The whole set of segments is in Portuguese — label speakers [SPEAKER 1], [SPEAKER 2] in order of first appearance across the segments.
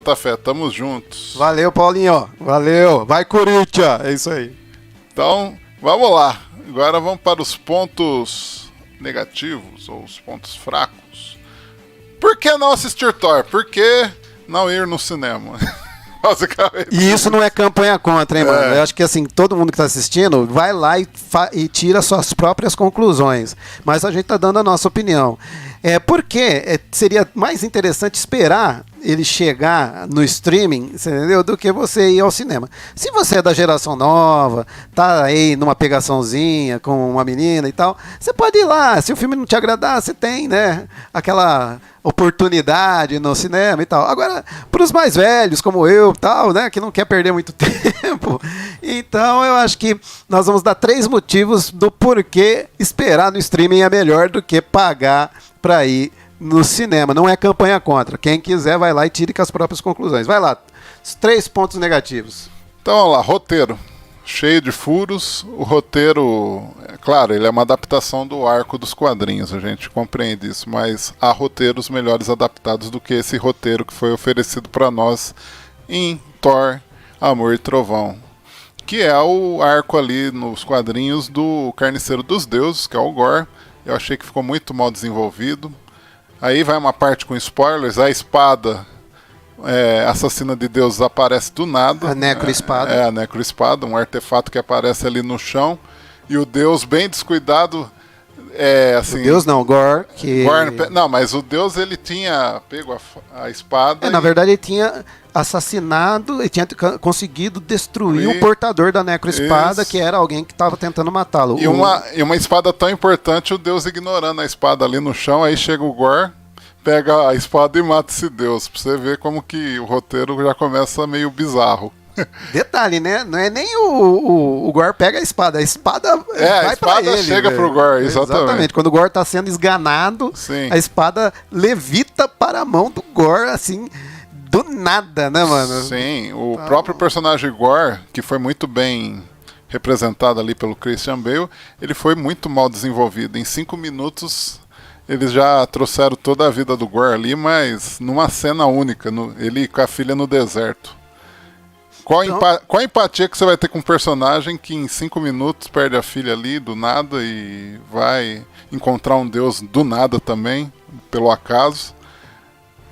[SPEAKER 1] Tafé, tamo juntos.
[SPEAKER 2] Valeu, Paulinho. Valeu. Vai, Corinthians. É isso aí.
[SPEAKER 1] Então, vamos lá. Agora vamos para os pontos negativos ou os pontos fracos. Por que não assistir Thor? Por que não ir no cinema? Basicamente.
[SPEAKER 2] E isso não é campanha contra, hein, mano? Eu acho que, assim, todo mundo que tá assistindo vai lá e tira suas próprias conclusões. Mas a gente tá dando a nossa opinião. Porque seria mais interessante esperar ele chegar no streaming, entendeu? Do que você ir ao cinema. Se você é da geração nova, tá aí numa pegaçãozinha com uma menina e tal, você pode ir lá. Se o filme não te agradar, você tem, né, aquela oportunidade no cinema e tal. Agora, para os mais velhos, como eu, tal, né, que não quer perder muito tempo, então eu acho que nós vamos dar 3 motivos do porquê esperar no streaming é melhor do que pagar para ir no cinema. Não é campanha contra. Quem quiser vai lá e tire com as próprias conclusões. Vai lá. Os 3 pontos negativos.
[SPEAKER 1] Então, vamos lá. Roteiro. Cheio de furos. O roteiro, claro, ele é uma adaptação do arco dos quadrinhos. A gente compreende isso. Mas há roteiros melhores adaptados do que esse roteiro que foi oferecido para nós em Thor, Amor e Trovão. Que é o arco ali nos quadrinhos do Carniceiro dos Deuses, que é o Gorr. Eu achei que ficou muito mal desenvolvido. Aí vai uma parte com spoilers. A espada assassina de deuses aparece do nada.
[SPEAKER 2] A necroespada.
[SPEAKER 1] A necroespada, um artefato que aparece ali no chão. E o deus bem descuidado... assim,
[SPEAKER 2] o deus não, Gorr.
[SPEAKER 1] Não, mas o deus ele tinha pego a espada.
[SPEAKER 2] Na verdade ele tinha assassinado, ele tinha conseguido destruir o portador da necroespada, que era alguém que estava tentando matá-lo.
[SPEAKER 1] E uma espada tão importante, o deus ignorando a espada ali no chão, aí chega o Gorr, pega a espada e mata esse deus. Pra você ver como que o roteiro já começa meio bizarro.
[SPEAKER 2] Detalhe, né? Não é nem o Gorr pega a espada vai pra ele.
[SPEAKER 1] Chega pro Gorr, exatamente.
[SPEAKER 2] Quando o Gorr tá sendo esganado,
[SPEAKER 1] sim,
[SPEAKER 2] a espada levita para a mão do Gorr, assim, do nada, né, mano?
[SPEAKER 1] Sim, o próprio personagem Gorr, que foi muito bem representado ali pelo Christian Bale, ele foi muito mal desenvolvido. Em 5 minutos, eles já trouxeram toda a vida do Gorr ali, mas numa cena única, ele com a filha no deserto. Qual a empatia que você vai ter com um personagem que em 5 minutos perde a filha ali do nada e vai encontrar um deus do nada também, pelo acaso?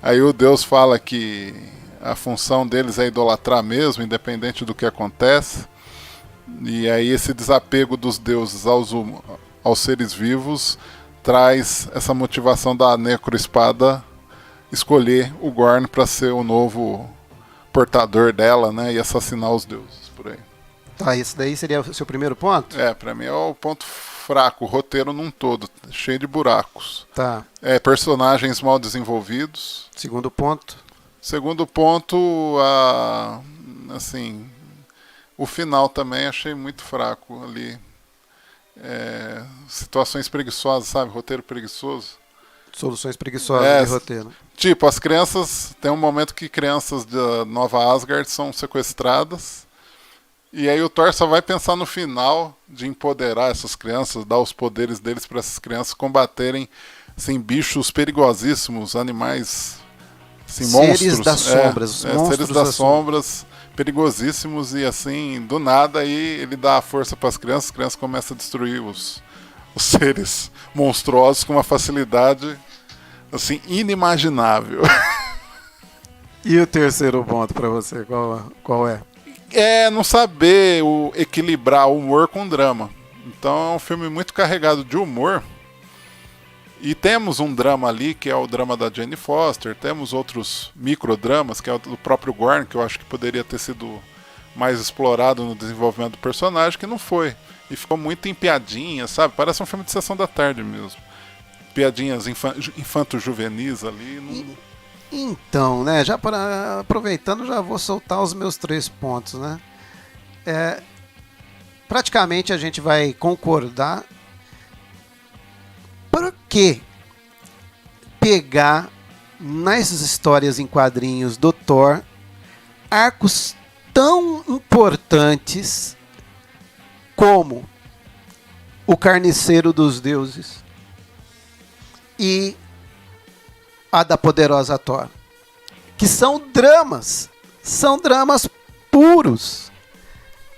[SPEAKER 1] Aí o deus fala que a função deles é idolatrar mesmo, independente do que acontece. E aí esse desapego dos deuses aos seres vivos traz essa motivação da necroespada escolher o Gorn para ser o novo portador dela, né, e assassinar os deuses, por aí.
[SPEAKER 2] Tá, esse daí seria o seu primeiro ponto?
[SPEAKER 1] Pra mim é o ponto fraco, o roteiro num todo, cheio de buracos.
[SPEAKER 2] Tá.
[SPEAKER 1] Personagens mal desenvolvidos.
[SPEAKER 2] Segundo ponto?
[SPEAKER 1] Segundo ponto, assim, o final também achei muito fraco ali. Situações preguiçosas, sabe, roteiro preguiçoso.
[SPEAKER 2] Soluções preguiçosas de roteiro.
[SPEAKER 1] Tipo, as crianças... Tem um momento que crianças da Nova Asgard são sequestradas. E aí o Thor só vai pensar no final de empoderar essas crianças, dar os poderes deles para essas crianças combaterem assim, bichos perigosíssimos, animais, assim, monstros.
[SPEAKER 2] Seres das sombras.
[SPEAKER 1] Seres das sombras, perigosíssimos. E assim, do nada, aí ele dá a força para as crianças começam a destruir os seres monstruosos com uma facilidade assim inimaginável.
[SPEAKER 2] E o terceiro ponto para você, qual é?
[SPEAKER 1] Não saber equilibrar o humor com drama. Então é um filme muito carregado de humor. E temos um drama ali, que é o drama da Jane Foster. Temos outros microdramas, que é o do próprio Gorn, que eu acho que poderia ter sido mais explorado no desenvolvimento do personagem, que não foi. E ficou muito em piadinhas, sabe? Parece um filme de sessão da tarde mesmo. Piadinhas infanto-juvenis ali.
[SPEAKER 2] Então, né? Aproveitando, já vou soltar os meus 3 pontos, né? Praticamente a gente vai concordar. Por que pegar nas histórias em quadrinhos do Thor arcos tão importantes como o Carniceiro dos Deuses e a da poderosa Thor? que são dramas puros.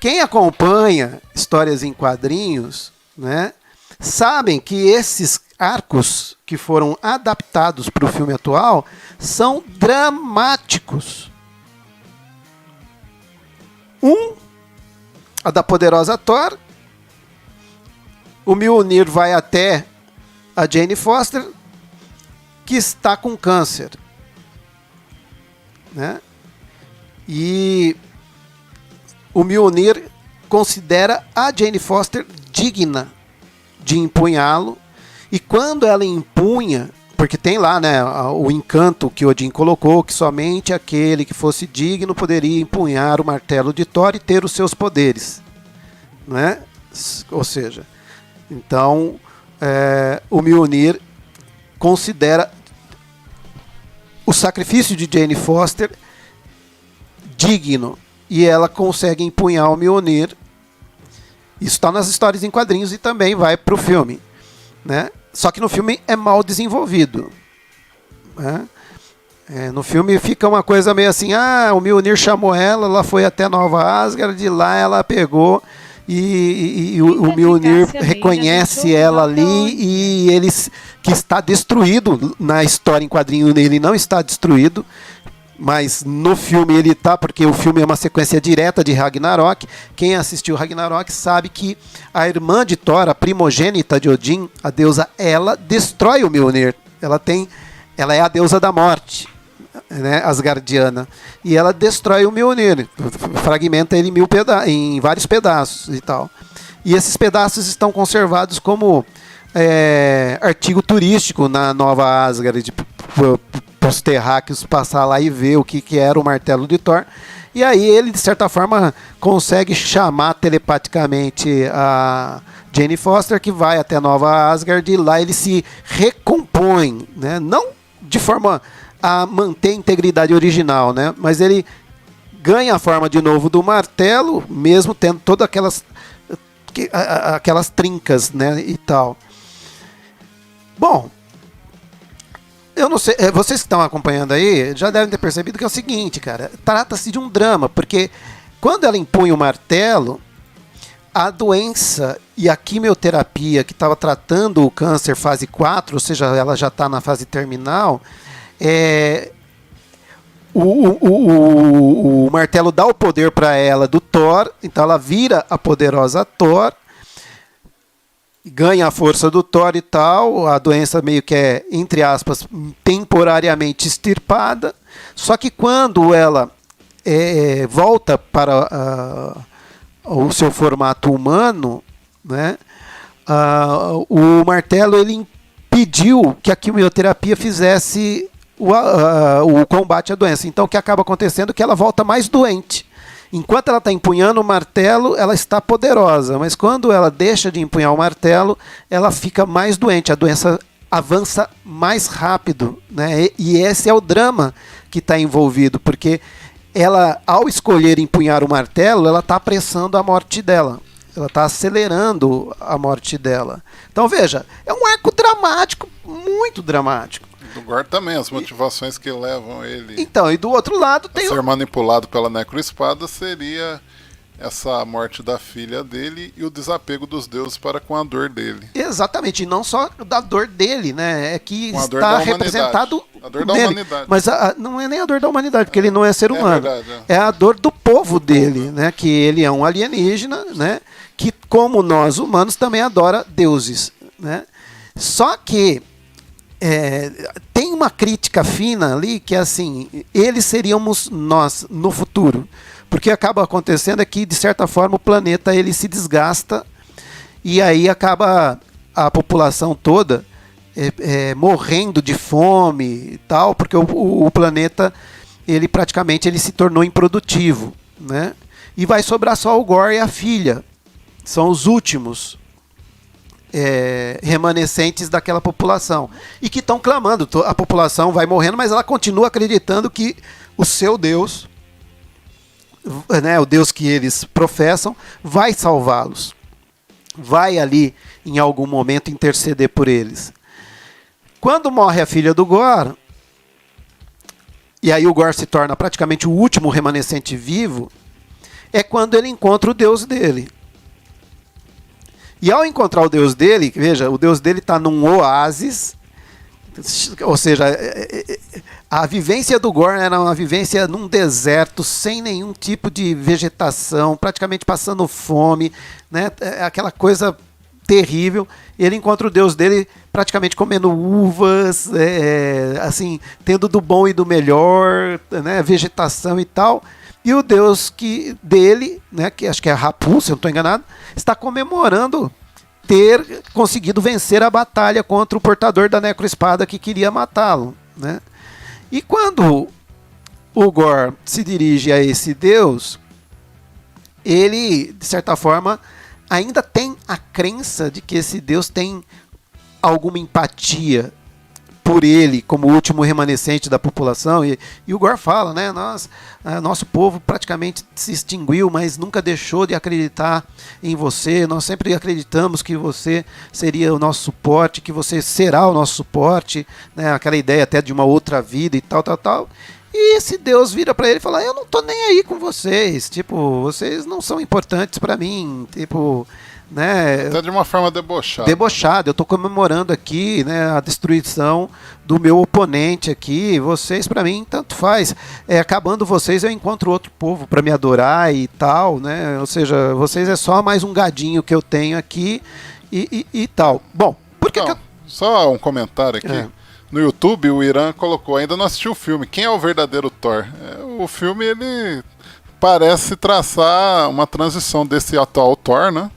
[SPEAKER 2] Quem acompanha histórias em quadrinhos, né, sabem que esses arcos que foram adaptados para o filme atual são dramáticos. A da poderosa Thor, o Mjolnir vai até a Jane Foster, que está com câncer, né? E o Mjolnir considera a Jane Foster digna de empunhá-lo, e quando ela empunha, porque tem lá, né, o encanto que Odin colocou, que somente aquele que fosse digno poderia empunhar o martelo de Thor e ter os seus poderes, né? Ou seja, então o Mjolnir considera o sacrifício de Jane Foster digno, e ela consegue empunhar o Mjolnir. Isso está nas histórias em quadrinhos e também vai para o filme, né? Só que no filme é mal desenvolvido, né? No filme fica uma coisa meio assim, o Mjolnir chamou ela foi até Nova Asgard, de lá ela pegou e o Mjolnir reconhece ela ali, e ele que está destruído na história em quadrinho, ele não está destruído, mas no filme ele está, porque o filme é uma sequência direta de Ragnarok. Quem assistiu Ragnarok sabe que a irmã de Thor, a primogênita de Odin, a deusa, ela destrói o Mjolnir. Ela é a deusa da morte, né, asgardiana, e ela destrói o Mjolnir, fragmenta ele em vários pedaços e tal. E esses pedaços estão conservados como artigo turístico na Nova Asgard, para os terráqueos passar lá e ver o que era o martelo de Thor. E aí ele, de certa forma, consegue chamar telepaticamente a Jane Foster, que vai até Nova Asgard, e lá ele se recompõe, né? Não de forma a manter a integridade original, né? Mas ele ganha a forma de novo do martelo, mesmo tendo todas aquelas trincas, né, e tal. Bom, eu não sei, vocês que estão acompanhando aí já devem ter percebido que é o seguinte, cara, trata-se de um drama, porque quando ela impunha o martelo, a doença e a quimioterapia que estava tratando o câncer fase 4, ou seja, ela já está na fase terminal, o martelo dá o poder para ela do Thor, então ela vira a poderosa Thor, ganha a força do Thor e tal, a doença meio que é, entre aspas, temporariamente extirpada, só que quando ela volta para o seu formato humano, né, o martelo ele impediu que a quimioterapia fizesse o combate à doença. Então o que acaba acontecendo é que ela volta mais doente. Enquanto ela está empunhando o martelo, ela está poderosa, mas quando ela deixa de empunhar o martelo, ela fica mais doente, a doença avança mais rápido, né? E esse é o drama que está envolvido, porque ela, ao escolher empunhar o martelo, ela está apressando a morte dela, ela está acelerando a morte dela. Então veja, é um arco dramático, muito dramático.
[SPEAKER 1] Do Gore também, as motivações que levam ele...
[SPEAKER 2] Então, e do outro lado tem...
[SPEAKER 1] ser manipulado pela necroespada seria essa morte da filha dele e o desapego dos deuses para com a dor dele.
[SPEAKER 2] Exatamente, e não só da dor dele, né? É que está representado...
[SPEAKER 1] A dor da
[SPEAKER 2] nele.
[SPEAKER 1] humanidade.
[SPEAKER 2] Mas não é nem a dor da humanidade, porque ele não é ser humano.
[SPEAKER 1] Verdade,
[SPEAKER 2] é a dor do povo dele, né? Que ele é um alienígena, né? Que, como nós humanos, também adora deuses, né? Só que tem uma crítica fina ali que é assim, eles seríamos nós no futuro, porque acaba acontecendo é que de certa forma o planeta ele se desgasta e aí acaba a população toda morrendo de fome e tal, porque o planeta ele praticamente ele se tornou improdutivo, né? E vai sobrar só o Gore e a filha, são os últimos remanescentes daquela população e que estão clamando, a população vai morrendo, mas ela continua acreditando que o seu Deus, né, o Deus que eles professam, vai salvá-los, vai ali em algum momento interceder por eles. Quando morre a filha do Gore, e aí o Gorr se torna praticamente o último remanescente vivo, é quando ele encontra o Deus dele. E ao encontrar o Deus dele, veja, o Deus dele está num oásis, ou seja, a vivência do Gorr era uma vivência num deserto, sem nenhum tipo de vegetação, praticamente passando fome, né? Aquela coisa terrível. Ele encontra o Deus dele praticamente comendo uvas, assim, tendo do bom e do melhor, né? Vegetação e tal. E o Deus dele, né? Que acho que é Hapu, se eu não estou enganado, está comemorando ter conseguido vencer a batalha contra o portador da necroespada que queria matá-lo, né? E quando o Gorr se dirige a esse Deus, ele, de certa forma, ainda tem a crença de que esse Deus tem alguma empatia por ele como último remanescente da população, e o Gorr fala, né, nosso povo praticamente se extinguiu, mas nunca deixou de acreditar em você, nós sempre acreditamos que você seria o nosso suporte, que você será o nosso suporte, né, aquela ideia até de uma outra vida e tal, e esse Deus vira para ele e fala, eu não tô nem aí com vocês, tipo, vocês não são importantes para mim, tipo, né?
[SPEAKER 1] Até de uma forma debochada.
[SPEAKER 2] Debochada, eu estou comemorando aqui, né, a destruição do meu oponente aqui, vocês para mim tanto faz, acabando vocês eu encontro outro povo para me adorar e tal, né? Ou seja, vocês é só mais um gadinho que eu tenho aqui e tal. Bom, por que
[SPEAKER 1] então, só um comentário aqui. No YouTube, o Irã colocou, ainda não assistiu o filme, quem é o verdadeiro Thor? O filme, ele parece traçar uma transição desse atual Thor, né,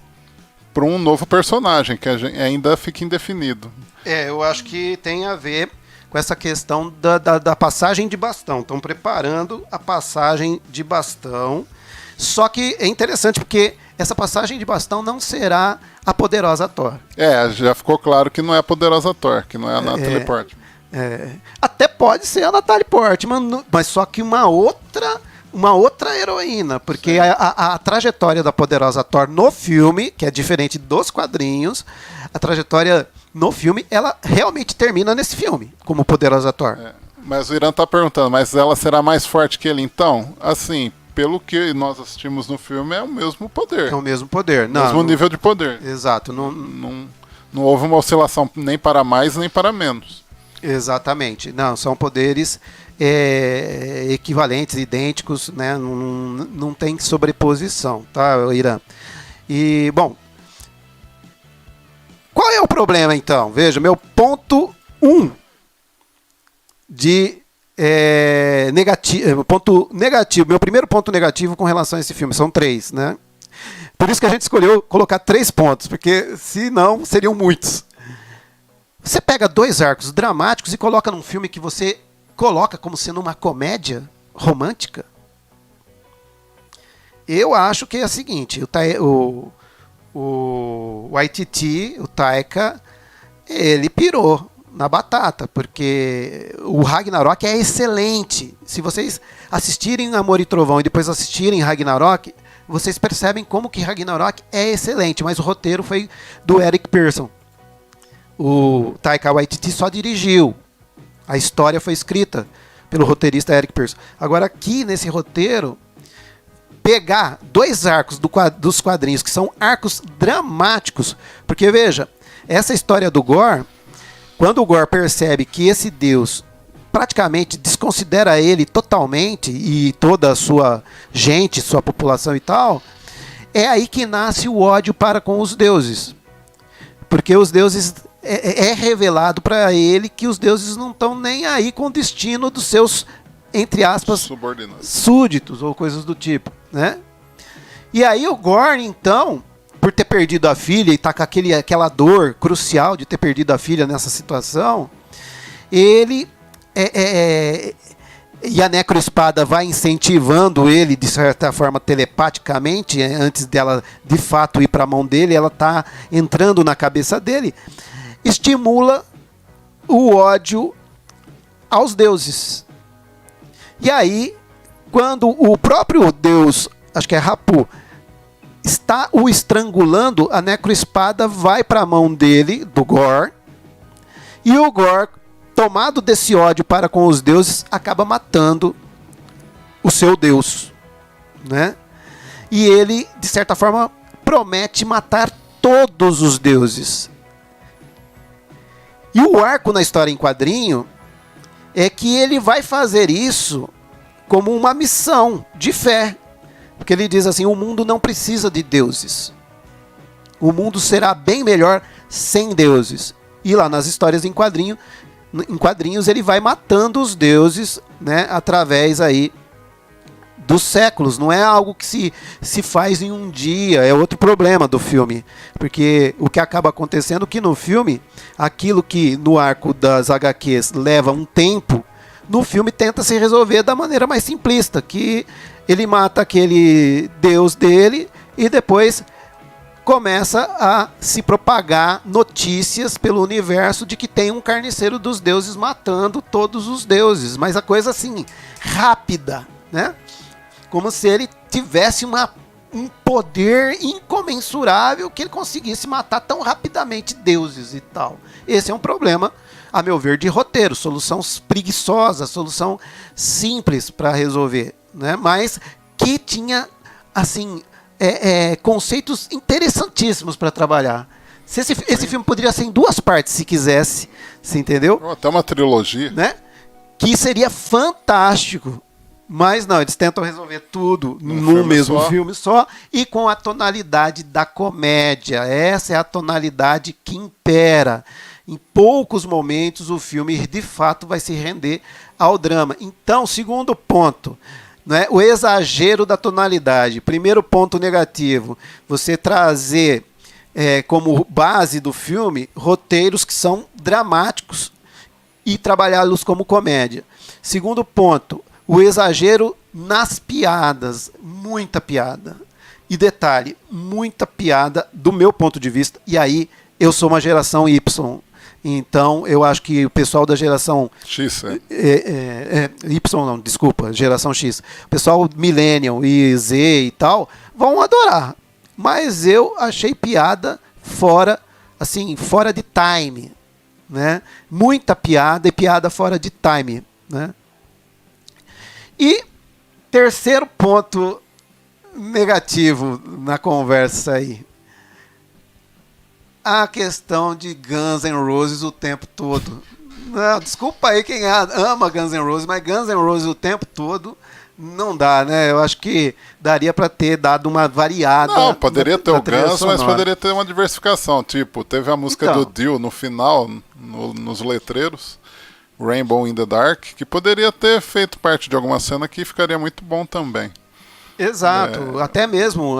[SPEAKER 1] para um novo personagem, que ainda fica indefinido.
[SPEAKER 2] Eu acho que tem a ver com essa questão da passagem de bastão. Estão preparando a passagem de bastão, só que é interessante porque essa passagem de bastão não será a poderosa Thor.
[SPEAKER 1] Já ficou claro que não é a poderosa Thor, que não é a Natalie Portman.
[SPEAKER 2] Até pode ser a Natalie Portman, mas só que uma outra heroína, porque a trajetória da poderosa Thor no filme, que é diferente dos quadrinhos, a trajetória no filme, ela realmente termina nesse filme, como poderosa Thor.
[SPEAKER 1] Mas o Irã tá perguntando, mas ela será mais forte que ele então? Assim, pelo que nós assistimos no filme, é o mesmo poder.
[SPEAKER 2] É o mesmo poder.
[SPEAKER 1] Mesmo nível de poder.
[SPEAKER 2] Exato.
[SPEAKER 1] Não houve uma oscilação nem para mais, nem para menos.
[SPEAKER 2] Exatamente. Não, são poderes equivalentes, idênticos, né? Não tem sobreposição, tá, Irã? E, bom, qual é o problema, então? Veja, meu ponto 1 de ponto negativo, meu primeiro ponto negativo com relação a esse filme, são 3, né? Por isso que a gente escolheu colocar 3 pontos, porque senão seriam muitos. Você pega 2 arcos dramáticos e coloca num filme que você coloca como sendo uma comédia romântica. Eu acho que é o seguinte, o Waititi, o Taika, ele pirou na batata, porque o Ragnarok é excelente. Se vocês assistirem Amor e Trovão e depois assistirem Ragnarok, vocês percebem como que Ragnarok é excelente, mas o roteiro foi do Eric Pearson. O Taika Waititi só dirigiu. A história foi escrita pelo roteirista Eric Pearson. Agora aqui nesse roteiro, pegar 2 arcos dos quadrinhos, que são arcos dramáticos, porque veja, essa história do Gorr, quando o Gorr percebe que esse Deus praticamente desconsidera ele totalmente e toda a sua gente, sua população e tal, é aí que nasce o ódio para com os deuses. Porque os deuses... É revelado para ele que os deuses não estão nem aí com o destino dos seus, entre aspas,
[SPEAKER 1] subordinados,
[SPEAKER 2] súditos ou coisas do tipo, né? E aí o Gorr, então, por ter perdido a filha e tá com aquela dor crucial de ter perdido a filha nessa situação, ele e a necroespada vai incentivando ele, de certa forma, telepaticamente, antes dela de fato ir para a mão dele, ela tá entrando na cabeça dele, estimula o ódio aos deuses. E aí, quando o próprio deus, acho que é Hapu, está o estrangulando, a necroespada vai para a mão dele, do Gorr, e o Gorr tomado desse ódio para com os deuses, acaba matando o seu Deus, né? E ele, de certa forma, promete matar todos os deuses. E o arco na história em quadrinho é que ele vai fazer isso como uma missão de fé. Porque ele diz assim, o mundo não precisa de deuses. O mundo será bem melhor sem deuses. E lá nas histórias em quadrinhos ele vai matando os deuses, né, através aí dos séculos. Não é algo que se faz em um dia, é outro problema do filme. Porque o que acaba acontecendo é que no filme, aquilo que no arco das HQs leva um tempo, no filme tenta se resolver da maneira mais simplista, que ele mata aquele deus dele e depois começa a se propagar notícias pelo universo de que tem um carniceiro dos deuses matando todos os deuses. Mas a coisa assim, rápida, né? Como se ele tivesse um poder incomensurável que ele conseguisse matar tão rapidamente deuses e tal. Esse é um problema, a meu ver, de roteiro. Solução preguiçosa, solução simples para resolver, né? Mas que tinha, assim, conceitos interessantíssimos para trabalhar. Esse filme poderia ser em 2 partes, se quisesse, você entendeu?
[SPEAKER 1] Até uma trilogia.
[SPEAKER 2] Né? Que seria fantástico. Mas não, eles tentam resolver tudo num mesmo filme só e com a tonalidade da comédia. Essa é a tonalidade que impera. Em poucos momentos o filme de fato vai se render ao drama. Então, segundo ponto, né, o exagero da tonalidade. Primeiro ponto negativo, você trazer como base do filme roteiros que são dramáticos e trabalhá-los como comédia. Segundo ponto, o exagero nas piadas, muita piada. E detalhe, muita piada do meu ponto de vista. E aí, eu sou uma geração Y. Então, eu acho que o pessoal da geração...
[SPEAKER 1] X,
[SPEAKER 2] Y não, desculpa, geração X. O pessoal Millennial e Z e tal, vão adorar. Mas eu achei piada fora de time. Né? Muita piada e piada fora de time. Né? E terceiro ponto negativo na conversa aí. A questão de Guns N' Roses o tempo todo. Não, desculpa aí quem ama Guns N' Roses, mas Guns N' Roses o tempo todo não dá, né? Eu acho que daria para ter dado uma variada.
[SPEAKER 1] Não, poderia ter o Guns,
[SPEAKER 2] sonora.
[SPEAKER 1] mas poderia ter uma diversificação. Tipo, teve a música do Dio no final, nos letreiros. Rainbow in the Dark, que poderia ter feito parte de alguma cena que ficaria muito bom também.
[SPEAKER 2] Exato, até mesmo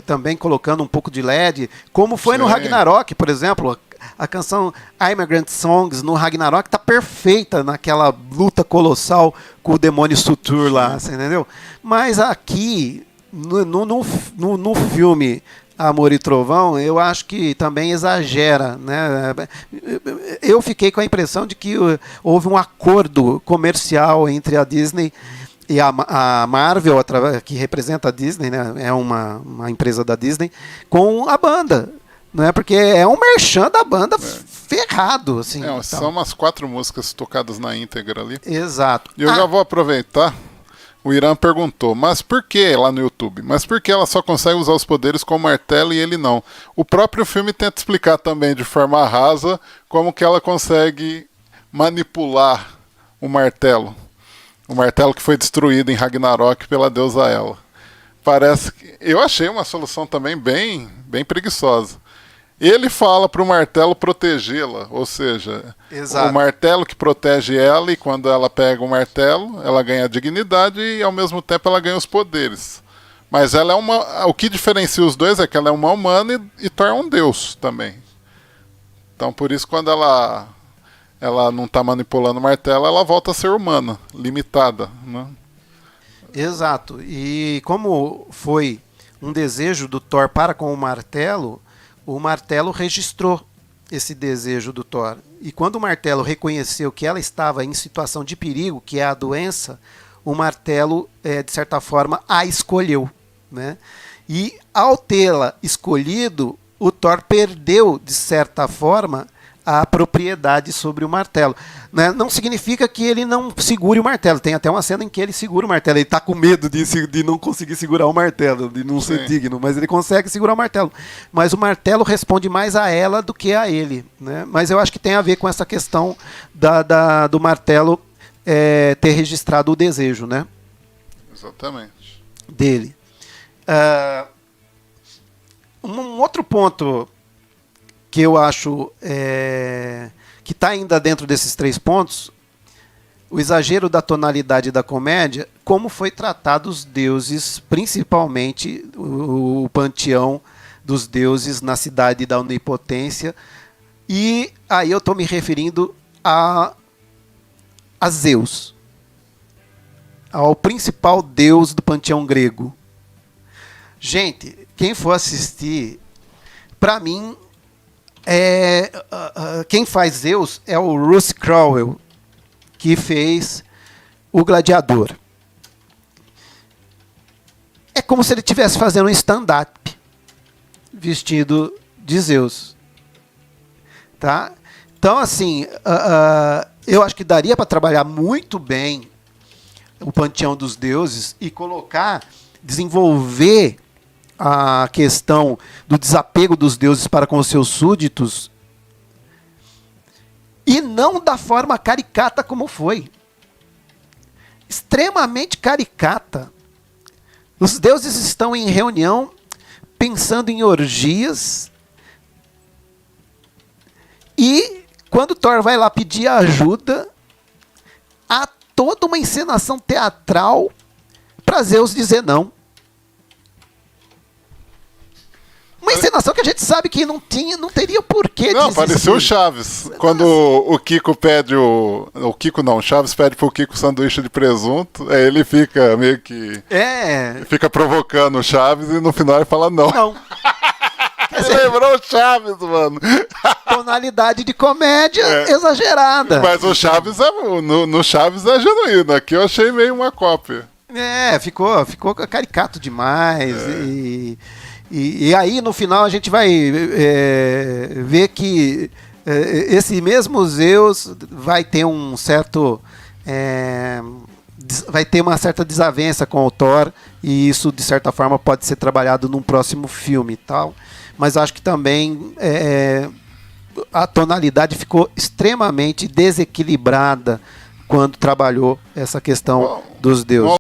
[SPEAKER 2] também colocando um pouco de LED, como foi no Ragnarok, por exemplo, a canção Immigrant Songs no Ragnarok tá perfeita naquela luta colossal com o demônio Surtur lá, você entendeu? Mas aqui, no filme Amor e Trovão, eu acho que também exagera, né? Eu fiquei com a impressão de que houve um acordo comercial entre a Disney e a Marvel, que representa a Disney, né? É uma empresa da Disney, com a banda, né? Porque é um merchan da banda ferrado, assim.
[SPEAKER 1] São umas 4 músicas tocadas na íntegra ali.
[SPEAKER 2] Exato.
[SPEAKER 1] E eu já vou aproveitar. O Irã perguntou, mas por que lá no YouTube? Mas por que ela só consegue usar os poderes com o martelo e ele não? O próprio filme tenta explicar também de forma rasa como que ela consegue manipular o martelo. O martelo que foi destruído em Ragnarok pela deusa Hela. Parece que... Eu achei uma solução também bem preguiçosa. Ele fala para o martelo protegê-la, ou seja,
[SPEAKER 2] Exato.
[SPEAKER 1] O martelo que protege ela, e quando ela pega o martelo, ela ganha a dignidade e ao mesmo tempo ela ganha os poderes. Mas ela é o que diferencia os dois é que ela é uma humana e Thor é um deus também. Então por isso quando ela não está manipulando o martelo, ela volta a ser humana, limitada, né?
[SPEAKER 2] Exato. E como foi um desejo do Thor para com o martelo registrou esse desejo do Thor. E quando o martelo reconheceu que ela estava em situação de perigo, que é a doença, o martelo, de certa forma, a escolheu. Né? E ao tê-la escolhido, o Thor perdeu, de certa forma, a propriedade sobre o martelo. Né? Não significa que ele não segure o martelo. Tem até uma cena em que ele segura o martelo. Ele está com medo de não conseguir segurar o martelo, de não ser digno, mas ele consegue segurar o martelo. Mas o martelo responde mais a ela do que a ele. Né? Mas eu acho que tem a ver com essa questão do martelo ter registrado o desejo, né?
[SPEAKER 1] Exatamente.
[SPEAKER 2] Dele. Um outro ponto que eu acho que está ainda dentro desses 3 pontos, o exagero da tonalidade da comédia, como foi tratado os deuses, principalmente o panteão dos deuses na cidade da onipotência, e aí eu estou me referindo a Zeus, ao principal deus do panteão grego. Gente, quem for assistir, para mim, quem faz Zeus é o Russell Crowe, que fez o Gladiador. É como se ele estivesse fazendo um stand-up vestido de Zeus. Tá? Então, assim, eu acho que daria para trabalhar muito bem o panteão dos deuses e desenvolver a questão do desapego dos deuses para com os seus súditos, e não da forma caricata como foi. Extremamente caricata. Os deuses estão em reunião, pensando em orgias, e quando Thor vai lá pedir ajuda, há toda uma encenação teatral para Zeus dizer não. Uma encenação que a gente sabe que não teria porquê de existir.
[SPEAKER 1] Pareceu o Chaves. Quando o Kiko pede o Kiko não, o Chaves pede pro Kiko sanduíche de presunto, aí ele fica meio que... Fica provocando o Chaves e no final ele fala não.
[SPEAKER 2] Não.
[SPEAKER 1] Ele lembrou o Chaves, mano.
[SPEAKER 2] Tonalidade de comédia exagerada.
[SPEAKER 1] Mas o Chaves no Chaves é genuíno. Aqui eu achei meio uma cópia.
[SPEAKER 2] Ficou caricato demais. E aí, no final, a gente vai ver que esse mesmo Zeus vai ter um certo... vai ter uma certa desavença com o Thor, e isso, de certa forma, pode ser trabalhado num próximo filme e tal. Mas acho que também a tonalidade ficou extremamente desequilibrada quando trabalhou essa questão dos deuses.